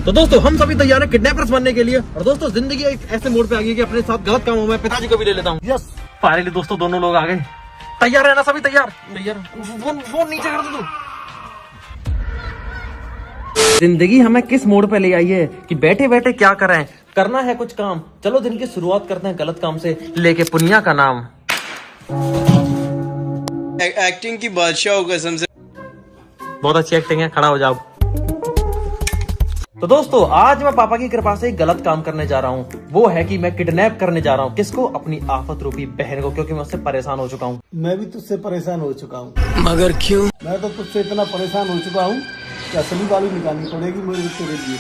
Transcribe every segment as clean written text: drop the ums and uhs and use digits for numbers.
तो दोस्तों हम सभी तैयार हैं किडनैपर्स बनने के लिए। और दोस्तों जिंदगी एक ऐसे मोड़ पे आ गई कि अपने साथ गलत काम हो, मैं पिताजी को भी ले लेता हूँ। यस फाइनली दोस्तों दोनों लोग आ गए। तैयार है ना सभी? तैयार तैयार। फोन नीचे कर दो। जिंदगी हमें किस मोड़ पे ले आई है कि बैठे बैठे क्या करें, करना है कुछ काम। चलो दिन की शुरुआत करते हैं गलत काम से, लेके पुनिया का नाम। एक्टिंग की बादशाह हो कसम से। बहुत अच्छी एक्टिंग है, खड़ा हो जाओ। तो दोस्तों आज मैं पापा की कृपा से एक गलत काम करने जा रहा हूँ। वो है कि मैं किडनैप करने जा रहा हूँ। किसको? अपनी आफत रूपी बहन को, क्योंकि मैं उससे परेशान हो चुका हूँ। मैं भी तुझसे परेशान हो चुका हूँ। मगर क्यों? मैं तो तुझसे इतना परेशान हो चुका हूँ कि असली वाली निकालनी पड़ेगी मुझे तेरे लिए।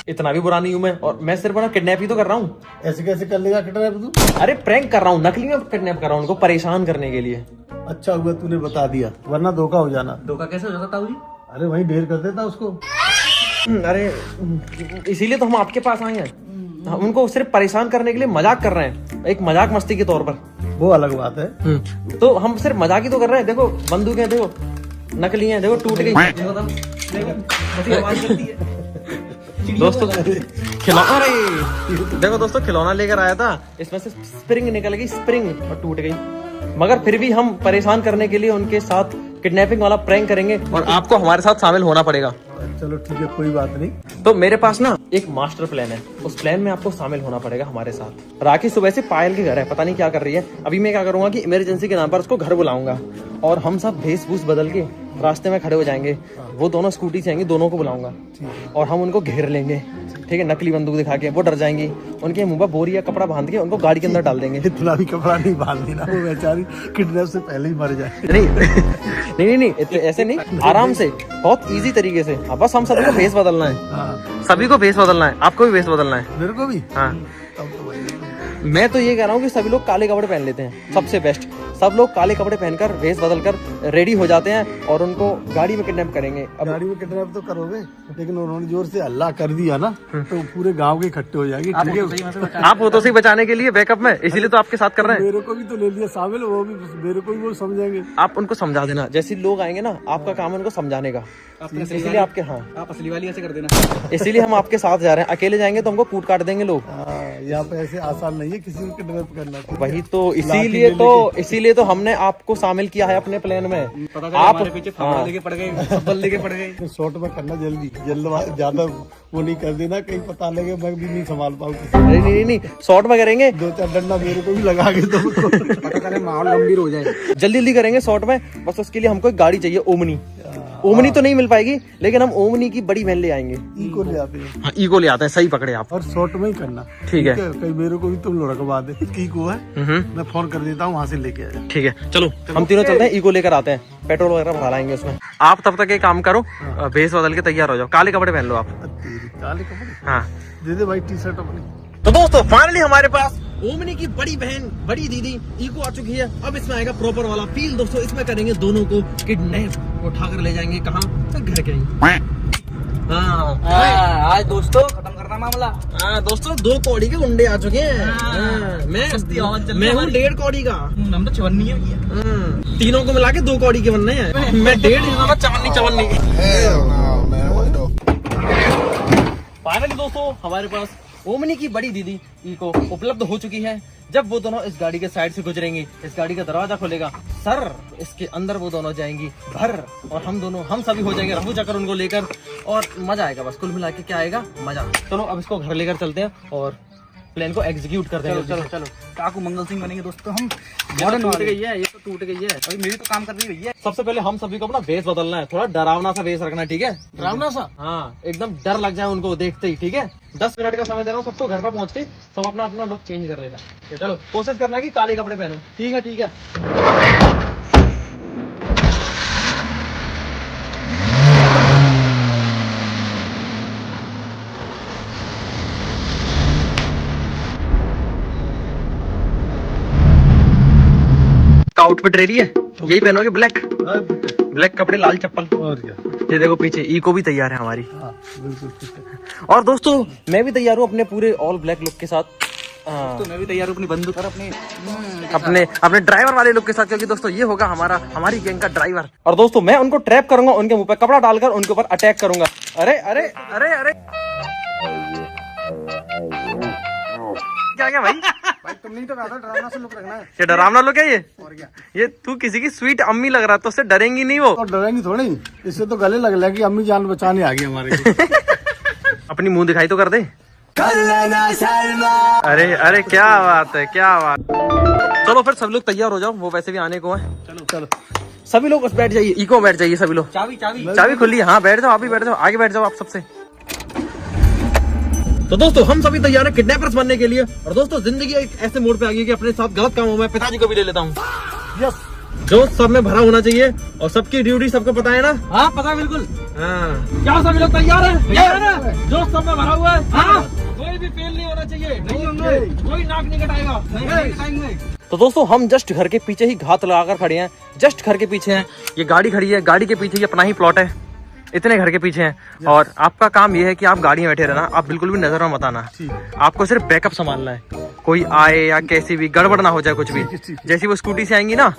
इतना भी बुरा नहीं हूँ मैं, और मैं सिर्फ ना किडनैप ही तो कर रहा हूँ। ऐसे कैसे कर लेगा किडनैप तू? अरे प्रैंक कर रहा हूँ, नकली में किडनैप कर रहा हूँ उनको परेशान करने के लिए। अच्छा हुआ तूने बता दिया, वरना धोखा हो जाना। धोखा कैसे हो सकता जी? अरे वहीं ढेर कर देता उसको। अरे इसीलिए तो हम आपके पास आए हैं। हम उनको सिर्फ परेशान करने के लिए मजाक कर रहे हैं, एक मजाक मस्ती के तौर पर। वो अलग बात है। तो हम सिर्फ मजाक ही तो कर रहे हैं। देखो बंदूकें देखो, नकली हैं, देखो टूट गई। दोस्तों खिलौना, देखो दोस्तों खिलौना लेकर आया था, इसमें से स्प्रिंग निकल गई, स्प्रिंग, और टूट गई। मगर फिर भी हम परेशान करने के लिए उनके साथ किडनैपिंग वाला प्रैंक करेंगे, और आपको हमारे साथ शामिल होना पड़ेगा। चलो ठीक है, कोई बात नहीं। तो मेरे पास ना एक मास्टर प्लान है, उस प्लान में आपको शामिल होना पड़ेगा हमारे साथ। राखी सुबह से पायल के घर है, पता नहीं क्या कर रही है। अभी मैं क्या करूंगा कि इमरजेंसी के नाम पर उसको घर बुलाऊंगा, और हम सब भेष-भूष बदल के रास्ते में खड़े हो जाएंगे। वो दोनों स्कूटी से आएंगे, दोनों को बुलाऊंगा, और हम उनको घेर लेंगे, ठीक है, नकली बंदूक दिखा के। वो डर जाएंगी, उनके मुंह पर बोरी या कपड़ा बांध के उनको गाड़ी के अंदर डाल देंगे। इतना भी कपड़ा नहीं बांध देना, वो बेचारी किडनैप से पहले ही मर जाए। नहीं, ऐसे नहीं, आराम से, बहुत इजी तरीके से। हाँ बस हम सभी को भेष बदलना है। हाँ। सभी को भेष बदलना है, आपको भी भेष बदलना है। मेरे को भी? हाँ तब तो भाई मैं तो ये कह रहा हूँ कि सभी लोग काले कपड़े पहन लेते हैं, सबसे बेस्ट। सब लोग काले कपड़े पहनकर भेष बदलकर रेडी हो जाते हैं, और उनको गाड़ी में किडनैप करेंगे। अब गाड़ी में किडनैप तो करोगे, लेकिन उन्होंने जोर से हल्ला कर दिया ना तो पूरे गांव के इकट्ठे हो जाएंगे। ठीक है, आप वो तो सही बचाने के लिए बैकअप में, इसीलिए तो आपके साथ कर रहे हैं। मेरे को भी तो ले लिया शामिल, वो भी मेरे को भी वो समझेंगे। आप उनको समझा देना, जैसे लोग आएंगे ना, आपका काम है उनको समझाने का। इसीलिए आपके, हाँ आप असली वाली ऐसे कर देना। इसीलिए हम आपके साथ जा रहे हैं। अकेले जाएंगे तो हमको कूट काट देंगे लोग। यहाँ पे ऐसे आसान नहीं है किसी को किडनैप करना। वही तो, इसीलिए तो हमने आपको शामिल किया है अपने प्लान में। आप पीछे लेके पड़ गए, सब्बल लेके पड़ गए। तो शॉर्ट में करना जल्दी, ज्यादा वो नहीं कर देना, कहीं पता लगे मैं भी नहीं संभाल पाऊँ। नहीं, शॉर्ट में करेंगे। 2-4 डंडा मेरे को भी लगा के तो पता चले माहौल गंभीर हो जाए। जल्दी करेंगे शॉर्ट में। बस उसके लिए हमको एक गाड़ी चाहिए, ओमनी। ओमनी तो नहीं मिल पाएगी, लेकिन हम ओमनी की बड़ी वैन ले आएंगे। इको ले आते हैं। हाँ इको ले आते हैं, सही पकड़े आप। और शॉर्ट में ही करना, ठीक है। कहीं मेरे को भी तुम लोग रखवा दे। इको है, मैं फोन कर देता हूँ, वहाँ से लेके आ जाए। ठीक है, चलो हम तीनों चलते हैं, इको लेकर आते हैं, पेट्रोल वगैरह भरा लाएंगे उसमें। आप तब तक एक काम करो, भेष बदल के तैयार हो जाओ, काले कपड़े पहन लो आप। काले कपड़े? हाँ दे दे भाई टी-शर्ट अपनी। तो दोस्तों फाइनली हमारे पास ओमनी की बड़ी बहन, बड़ी दीदी इको आ चुकी है। अब इसमें आएगा प्रॉपर वाला फील दोस्तों। इसमें करेंगे दोनों को किडनैप, उठाकर ले जाएंगे कहाँ? घर के। आज दोस्तों खत्म करना मामला। हाँ दोस्तों, 2 कौड़ी के गुंडे आ चुके हैं। मैं हूँ 1.5 कौड़ी का। हम तो चवन्नी है भैया। तीनों को मिला के 2 कौड़ी के बनने हैं। मैं 1.5 चवन्नी। फाइनली दोस्तों हमारे पास ओमनी की बड़ी दीदी इको उपलब्ध हो चुकी है। जब वो दोनों इस गाड़ी के साइड से गुजरेंगी, इस गाड़ी का दरवाजा खुलेगा, सर इसके अंदर वो दोनों जाएंगी भर, और हम सभी हो जाएंगे रफू चक्कर उनको लेकर, और मजा आएगा। बस कुल मिला के क्या आएगा? मजा। चलो अब इसको घर लेकर चलते हैं और प्लान को एग्जीक्यूट कर देंगे। चलो काकू मंगल सिंह बनेंगे दोस्तों हम। मॉडर्न टूट गई है, ये तो टूट गई है, अभी मेरी तो काम कर रही है भैया। सबसे पहले हम सभी को अपना वेश बदलना है, थोड़ा डरावना सा वेश रखना है, ठीक है? डरावना सा? हाँ, एकदम डर लग जाए उनको देखते ही, ठीक है? 10 मिनट का समय दे रहा हूँ सबको, घर पर पहुँच के सब अपना अपना लुक चेंज कर लेगा। चलो कोशिश करना कि काले कपड़े पहनो। ठीक है। आउटफिट रेडी है, यही पहनोगे? ब्लैक कपड़े, लाल चप्पल, और क्या? ये देखो पीछे इको भी तैयार है हमारी। बिल्कुल ठीक है। और दोस्तों मैं भी तैयार हूँ अपने पूरे ऑल ब्लैक लुक के साथ। तो मैं भी तैयार हूँ अपनी बंदूक और अपने ड्राइवर वाले लुक के साथ, क्योंकि दोस्तों ये होगा हमारी गैंग का ड्राइवर। और दोस्तों मैं उनको ट्रैप करूंगा, उनके मुंह पे कपड़ा डालकर उनके ऊपर अटैक करूंगा। अरे अरे अरे अरे क्या भाई? भाई तुम नहीं तो कहा था डरावना सा लुक रखना है। ये डरावना लोग है ये? और क्या? ये तू किसी की स्वीट अम्मी लग रहा है, तो उससे डरेंगी नहीं वो। और डरेंगी थोड़ी, इससे तो गले लग लगी अम्मी जान बचाने आ गई हमारे को। अपनी मुंह दिखाई तो कर दे। अरे अरे क्या बात है, क्या बात। चलो फिर सब लोग तैयार हो जाओ, वो वैसे भी आने को है। चलो चलो सभी लोग बस बैठ जाइए, इको बैठ जाइए सभी लोग। चाबी चाबी चाबी खुली है, हाँ बैठ जाओ, आप भी बैठ जाओ, आगे बैठ जाओ आप सबसे। तो दोस्तों हम सभी तैयार हैं किडनैपर्स बनने के लिए। और दोस्तों जिंदगी एक ऐसे मोड़ पे आ गई है कि अपने साथ गलत काम हो, मैं पिताजी को भी ले लेता हूँ। यस, जो सब में भरा होना चाहिए और सबकी ड्यूटी सबको पता है ना। हाँ पता है बिल्कुल। हाँ क्या सभी लोग तैयार हैं? तैयार है ना? जो सब में भरा हुआ है, हाँ। कोई भी फेल नहीं होना चाहिए, नहीं होंगे, कोई नाक नहीं कटाएगा। नहीं कटाएंगे। तो दोस्तों हम जस्ट घर के पीछे ही घात लगाकर खड़े हैं, जस्ट घर के पीछे हैं। ये गाड़ी खड़ी है, गाड़ी के पीछे ही अपना ही प्लॉट है, इतने घर के पीछे हैं। और आपका काम ये है कि आप गाड़ी में बैठे रहना, आप बिल्कुल भी नजर में मत आना। आपको सिर्फ बैकअप संभालना है, कोई आए या कैसी भी गड़बड़ ना हो जाए कुछ भी। जैसी वो स्कूटी से आएंगी ना,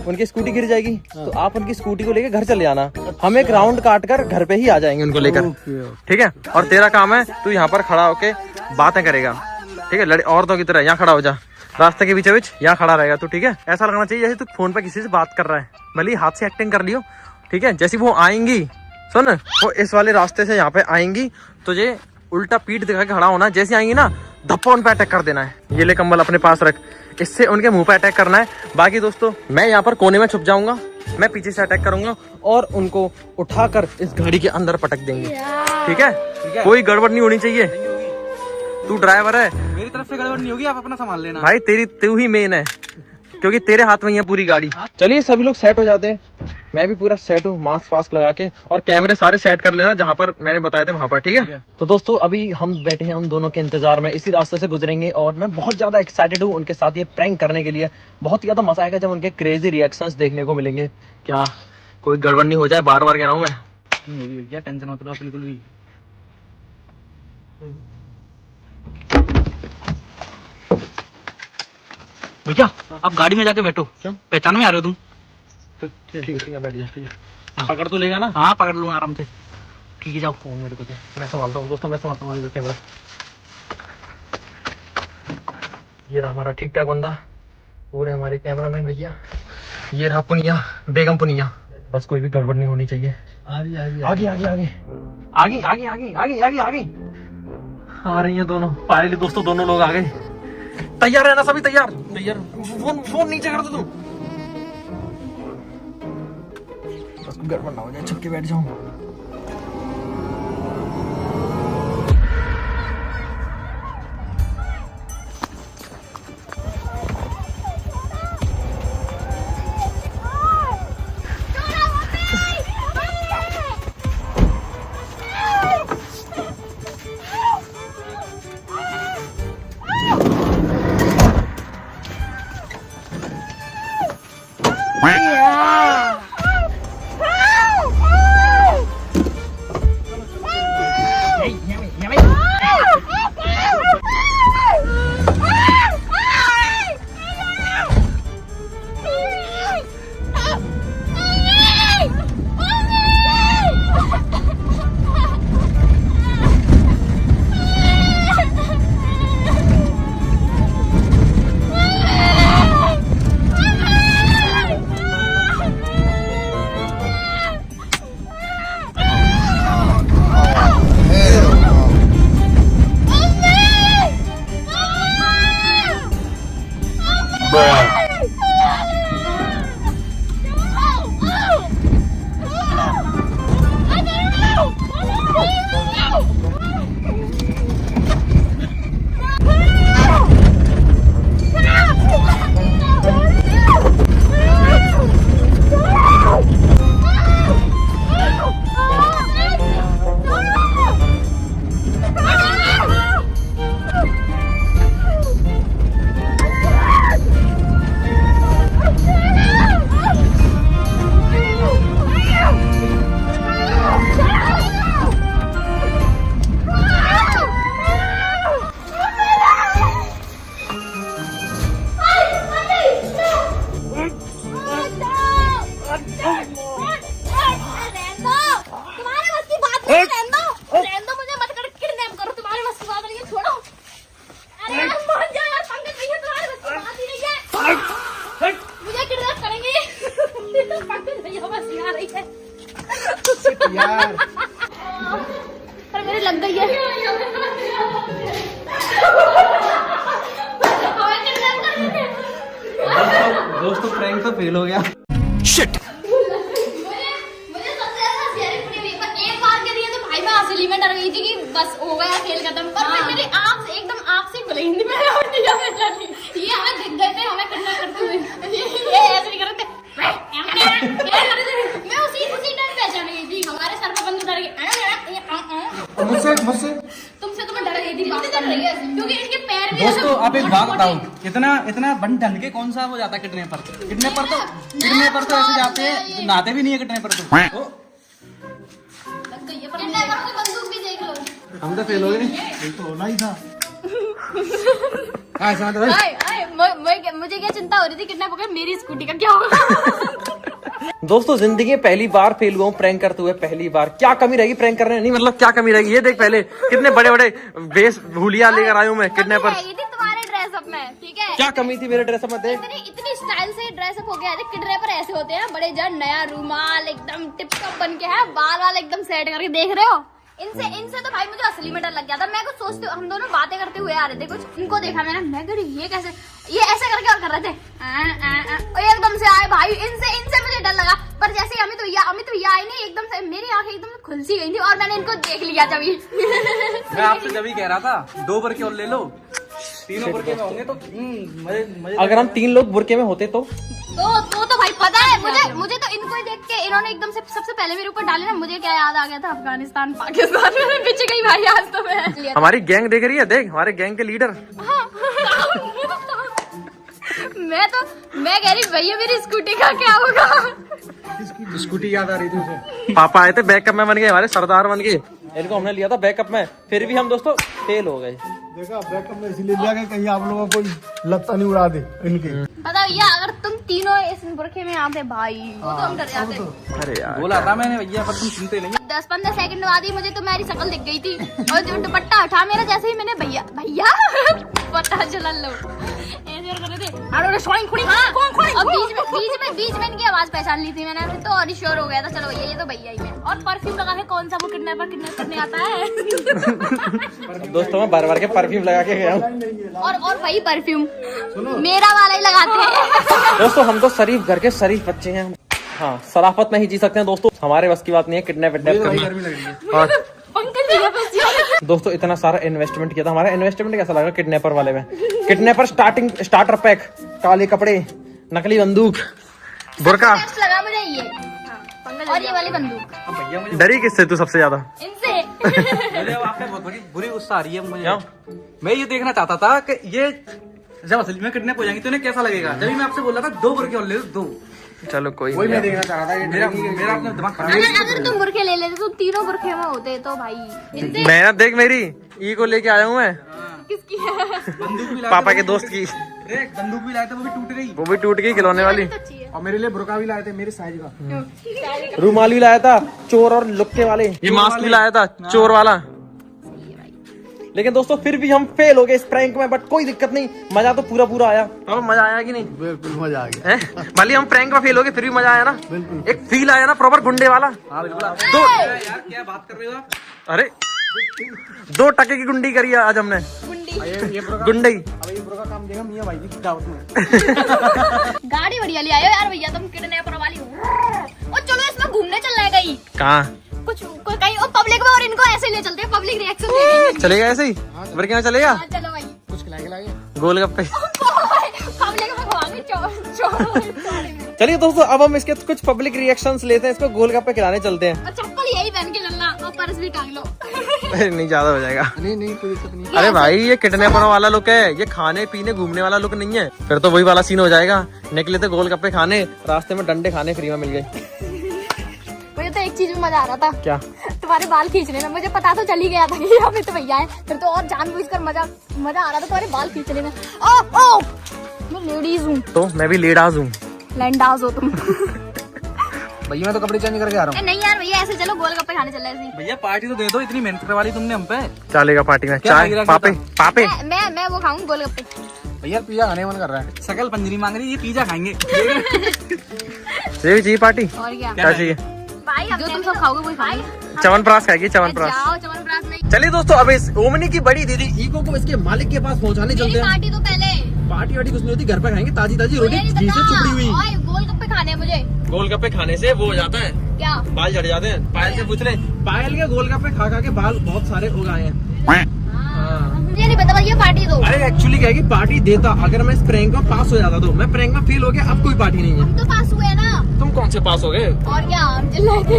उनकी स्कूटी गिर जाएगी तो आप उनकी स्कूटी को लेकर घर चले आना, हम एक राउंड काट कर घर पे ही आ जाएंगे उनको लेकर, ठीक है। और तेरा काम है तू यहाँ पर खड़ा होके बातें करेगा, ठीक है। औरतों की तरह यहाँ खड़ा हो जा, रास्ते के बीचों बीच यहाँ खड़ा रहेगा तू, ठीक है। ऐसा लगना चाहिए जैसे तू फोन पे किसी से बात कर रहा है, भले ही हाथ से एक्टिंग कर लियो, ठीक है। जैसी वो आएंगी, सुन, वो इस वाले रास्ते से यहाँ पे आएंगी, तुझे उल्टा पीठ दिखा के खड़ा होना। जैसे आएंगी ना, धप्पा उन पे अटैक कर देना है। ये ले कंबल अपने पास रख, इससे उनके मुंह पे अटैक करना है। बाकी दोस्तों मैं यहाँ पर कोने में छुप जाऊंगा, मैं पीछे से अटैक करूंगा और उनको उठाकर इस गाड़ी के अंदर पटक देंगे, ठीक है। कोई गड़बड़ नहीं होनी चाहिए, तू ड्राइवर है, मेरी तरफ से गड़बड़ नहीं होगी, आप अपना संभाल लेना। भाई तू ही मेन है, क्योंकि तेरे हाथ में ही है पूरी गाड़ी। चलिए सभी लोग सेट हो जाते हैं, मैं भी पूरा सेट हूँ मास्क वास्क लगा के, और कैमरे सारे सेट कर लेना जहाँ पर मैंने बताया थे वहां पर, ठीक है। तो दोस्तों अभी हम बैठे हैं उन दोनों के इंतजार में, इसी रास्ते से गुजरेंगे और मैं बहुत ज्यादा एक्साइटेड हूँ उनके साथ ये प्रैंक करने के लिए। बहुत ज्यादा मजा आएगा जब उनके क्रेजी रिएक्शंस देखने को मिलेंगे। क्या कोई गड़बड़ नहीं हो जाए, बार बार कह रहा हूँ मैं। क्या टेंशन मत लो बिल्कुल भी। भैया आप गाड़ी में जाके बैठो, पहचान में आ रहे हो तुम? ठीक है बैठ जा, पकड़ तो लेगा ना? हाँ पकड़ लूंगा आराम से। ठीक है जाओ, फोन मेरे को दे, मैं संभालता हूँ दोस्तों, मैं संभालता हूँ कैमरा। ये रहा हमारा ठीक ठाक बंदा, पूरे हमारे कैमरा मैन भैया। ये रहा पुनिया, बेगम पुनिया। बस कोई भी गड़बड़ नहीं होनी चाहिए। आगे आगे आगे आगे आगे आगे आगे आगे आगे आगे आगे आ रही हैं दोनों। फाइनली दोस्तों दोनों लोग आ गए। तैयार है ना सभी? तैयार तैयार। फोन नीचे कर दो तुम, बस गड़बड़ ना हो जाए, छुप के बैठ जाऊं। फेल हो गया। शिट। मुझे सबसे ज्यादा शेयरिंग पड़ी हुई है, पर एक बार के लिए तो भाई मैं असली में डर गई थी कि बस हो गया खेल खत्म। पर फिर मेरी आँख से एकदम आँख से बोले हिंदी में ये हमें दिख गए थे हमें कितना करते हुए ये ऐसे नहीं करते मैं उसी टाइम पहचान गई थी। हमारे सर पर बंदूक डर गई मुझसे तुमसे तो मैं डर गई थी डर रही है क्योंकि इनके पैर भी दोस्तों आप एक बात बताओ, इतना बन ढन के कौन सा हो जाता है किडनैपर तो ऐसे जाते हैं, नहाते भी नहीं है किडनैपर तो। बंदूक भी देख लो। हम तो फेल हो गए। तो होना ही था। मुझे क्या चिंता हो रही थी किडनैप हो गया, मेरी स्कूटी का क्या होगा। दोस्तों जिंदगी में पहली बार फेल हुआ हूँ प्रैंक करते हुए, पहली बार। क्या कमी रहेगी प्रैंक करने, नहीं मतलब क्या कमी रहेगी। ये देख पहले कितने बड़े बड़े बेस भूलिया लेकर आया हूँ मैं किडनैपर। तुम्हारे ड्रेसअप में ठीक है, क्या कमी थी मेरे ड्रेसअप में, देख इतनी स्टाइल से ड्रेसअप हो गया। किडनैपर ऐसे होते हैं बड़े जन, नया रूमाल एकदम टिप टॉप बन के है, बाल एकदम सेट करके, देख रहे हो। इनसे तो भाई मुझे असली में डर लग गया था। मैं कुछ सोचते, हम दोनों बातें करते हुए आ रहे थे कुछ, इनको देखा मैंने, मैं कह रही ये कैसे, ये ऐसे करके और कर रहे थे और एकदम से आए भाई। इनसे मुझे डर लगा। पर जैसे अमित भैया आए नहीं, एकदम से मेरी आंखें एकदम खुल सी गई थी और मैंने इनको देख लिया जब ही। मैं आपसे जब ही कह रहा था 2 बुरके और ले लो, 3 बुरके में होंगे तो मजे। अगर हम 3 लोग बुरके में होते तो भाई पता है मुझे तो इनको ही देख के इन्होंने एकदम से सबसे पहले मेरे ऊपर डाले ना, मुझे क्या याद आ गया था, अफगानिस्तान पाकिस्तान में पीछे गई भाई आज तो मैं। हमारी गैंग देख रही है, देख हमारे गैंग के लीडर। मैं कह रही भैया मेरी स्कूटी का क्या होगा। स्कूटी याद आ रही थी उसे। पापा आए थे बैकअप में बन गए, हमारे सरदार बन गए। इनको हमने लिया था बैकअप में, फिर भी हम दोस्तों फेल हो गए। देखा बैकअप में इसीलिए लिया कि कहीं आप लोगों को लत्ता नहीं उड़ा दे इनके। पता भैया अगर तुम तीनों इस बुरखे में आते भाई तो हम डर जाते। अरे यार बोला था मैंने भैया, पर तुम सुनते नहीं। 10-15 सेकंड बाद ही मुझे तो मेरी शक्ल दिख गई थी और जो दुपट्टा हटा मेरा, जैसे ही मैंने भैया पता चला लो ऐसे कर रहे थे और बीच में इनकी आवाज पहचान ली थी मैंने, तो और श्योर हो गया था चलो भैया ये तो भैया ही है। और परफ्यूम लगा के कौन सा वो किडनैप करने आता है। दोस्तों मैं बार के परफ्यूम लगा के गया हूँ और वही परफ्यूम मेरा वाला ही लगाते हैं। दोस्तों। हम तो शरीफ घर के शरीफ बच्चे हैं। हाँ शराफत में ही जी सकते हैं दोस्तों, हमारे बस की बात नहीं है किडनैप करना। दोस्तों इतना सारा इन्वेस्टमेंट किया था, हमारा इन्वेस्टमेंट कैसा लगा किडनैपर वाले में। किडनैपर स्टार्टर पैक, काले कपड़े, नकली बंदूक, बुरका लगा मुझे ये और ये वाली बंदूक। भैया मुझे डरी किससे तू सबसे ज्यादा? इनसे आपने बहुत बड़ी बुरी गुस्सा आ रही है मुझे। मैं ये देखना चाहता था कि ये जब असली में किडनैप हो जाएंगी तो इन्हें कैसा लगेगा। जब मैं आपसे बोल रहा था 2 बुरके और ले लो, 2। चलो कोई वही मैं देखना चाह रहा था। मेरा अपना दिमाग खराब। अगर तुम बुरखे ले लेते तो तीनों बुरखे में होते तो भाई। मेहनत देख मेरी, ई को लेके आया हूँ मैं, किसकी है? बंदूक भी पापा के दोस्त की। बंदूक भी लाए थे, वो भी टूट गई। वो भी टूट गई खिलौने वाली। और मेरे लिए बुरका भी लाए थे मेरे साइज का। रूमाल भी लाया था चोर और लुक्के वाले, ये मास्क भी लाया था चोर वाला। लेकिन दोस्तों फिर भी हम फेल हो गए इस प्रैंक में, बट कोई दिक्कत नहीं, मजा तो पूरा आया। अब मजा आया कि नहीं? बिल्कुल मजा आ गया। भले हम प्रैंक में फेल हो गए फिर भी मजा आया ना, एक फील आया ना प्रॉपर गुंडे वाला। हाँ बिल्कुल। यार क्या बात कर रहे हो आप? अरे 2 टके की गुंडी करी आज हमने, गुंडई। अब ये बुरका काम देगा मियां भाई की दावत में। गाड़ी बढ़िया ले आयो यार भैया, तुम किडनैपर वाली हो। और चलो इसमें घूमने चलना है कहीं, कहाँ कहीं और पब्लिक में, और इनको ऐसे ले चलते हैं, पब्लिक रिएक्शन देंगे। चलेगा ऐसे ही बरके में चलेगा? चलो भाई कुछ खिलाएंगे गोलगप्पे। पब्लिक में खवाएंगे चोर। चलिए दोस्तों अब हम इसके कुछ पब्लिक रिएक्शंस लेते हैं, इसको गोलगप्पे खिलाने चलते हैं। और चप्पल यही पहन के चलना और पर्स भी टांग लो। नहीं ज्यादा हो जाएगा। नहीं कोई दिक्कत नहीं। अरे भाई ये किडनैपर वाला लुक है, ये खाने पीने घूमने वाला लुक नहीं है। फिर तो वही वाला सीन हो जाएगा, निकले थे गोलगप्पे खाने, रास्ते में डंडे खाने फ्री में मिल गए। मुझे तो एक चीज में मजा आ रहा था, क्या? तुम्हारे बाल खींचने में। मुझे पता तो चल ही गया था कि यहाँ पे तो भैया है, फिर तो और जानबूझकर मजा आ रहा था तुम्हारे बाल खींचने में। ओ मैं लेडीज हूँ तो मैं भी लेडाज हूँ। लैंडाज हो तुम। भैया मैं तो कपड़े चेंज करके आ रहा हूँ। नहीं यार भैया ऐसे चलो, गोलगप्पे खाने चल रहे। भैया पार्टी तो दे दो, इतनी मेहनत करवा ली तुमने हम पे। चलेगा पार्टी में क्या चाय लग रहा पापे है? पापे। मैं वो खाऊंगी गोलगप्पे। भैया पिज्जा खाने मन कर रहा है। सकल पंजरी मांग रही है, ये पिज्जा खाएंगे। ये भी चाहिए पार्टी? और क्या चाहिए? भाई जो तुम सब खाओगे वही खाएंगे। च्यवनप्राश खाएगी च्यवनप्राश। जाओ च्यवनप्राश नहीं। चलिए दोस्तों अब इस ओमनी की बड़ी दीदी ईको को इसके मालिक के पास पहुंचाने चलते हैं। पार्टी तो पहले पार्टी वार्टी कुछ नहीं होती, घर पे खाएंगे ताजी ताजी रोटी घी से चुपड़ी हुई। गोलगप्पे खाने हैं मुझे। गोलगप्पे खाने से वो हो जाता है, क्या? बाल झड़ जाते हैं। पायल से पूछ ले, पायल के गोलगप्पे खा खा के बाल बहुत सारे उग आए हैं। मुझे नहीं पता, ये पार्टी दो। अरे एक्चुअली क्या है कि पार्टी देता, अगर मैं इस प्रैंक में पास हो जाता तो। मैं प्रैंक में फेल हो गया, अब कोई पार्टी नहीं है। हम तो पास हुए ना। तुम कौन से पास हो गए? और क्या, हम चिल्लाए थे।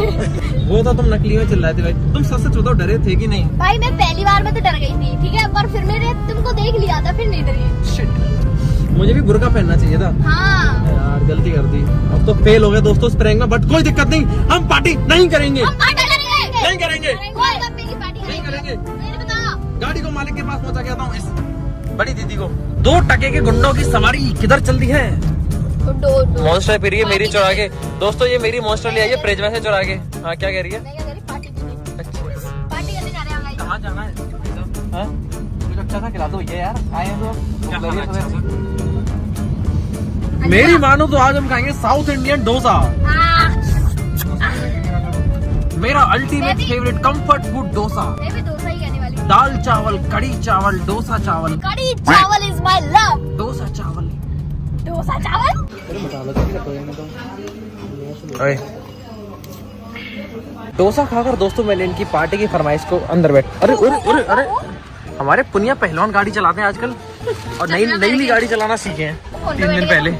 वो तो तुम नकली में चिल्लाए थे भाई। तुम सच सच बताओ, डरे थे कि नहीं? भाई मैं पहली बार में तो डर गई थी, ठीक है, पर फिर मैंने तुमको देख लिया था, फिर नहीं डरी। शिट, मुझे भी बुर्का पहनना चाहिए था हाँ, यार, गलती कर दी। अब तो फेल हो गए दोस्तों इस प्रैंक में, बट कोई दिक्कत नहीं, हम पार्टी नहीं करेंगे। हम पार्टी करेंगे। नहीं करेंगे। गोलगप्पे की पार्टी नहीं करेंगे। करेंगे। मैंने बताया। गाड़ी को मालिक के पास पहुंचा के आता हूँ, इस बड़ी दीदी को। 2 टके के गुंडों की सवारी किधर चल दी है? मॉन्स्टर पी रही है मेरी चुरा के। दोस्तों ये मेरी मॉन्स्टर ले आई है फ्रिज में से चुरा के। हाँ क्या कह रही है? मैं क्या कह रही, पार्टी करनी। अच्छा, पार्टी करने जा रहे हैं। कहाँ जाना है? हाँ? कुछ अच्छा सा खिला दो ये यार, आए हैं तो क्या भूख लगी है खाना सुबह से। मेरी मानो तो आज हम खाएंगे साउथ इंडियन डोसा। मेरा अल्टीमेट मैं भी- फेवरेट कंफर्ट फूड डोसा। मैं भी डोसा ही कहने वाली हूँ। दाल चावल, कड़ी चावल, डोसा चावल, कड़ी चावल इज माय लव। डोसा चावल। डोसा चावल। अरे डोसा खाकर दोस्तों मैंने इनकी पार्टी की फरमाइश को अंदर बैठ। अरे अरे अरे अरे, हमारे पुनिया पहलवान गाड़ी चलाते हैं आजकल, और नई गाड़ी चलाना सीखे हैं 3 दिन पहले।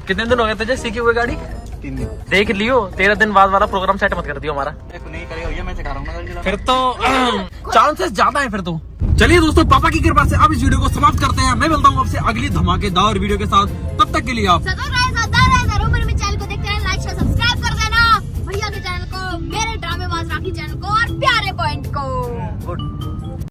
कितने दिन हो गए तुझे सीखे हुए गाड़ी? 3 दिन। देख लियो, 13 दिन बाद वाला प्रोग्राम सेट मत कर दियो हमारा। नहीं करेगा भैया, मैं सिखा रहा हूँ ना गाड़ी चलाना। फिर तो चांसेस ज्यादा है फिर तो। चलिए दोस्तों, पापा की कृपा से अब इस वीडियो को समाप्त करते हैं। मैं मिलता हूँ आपसे अगली धमाकेदार वीडियो के साथ। तब तक के लिए आप सब्सक्राइब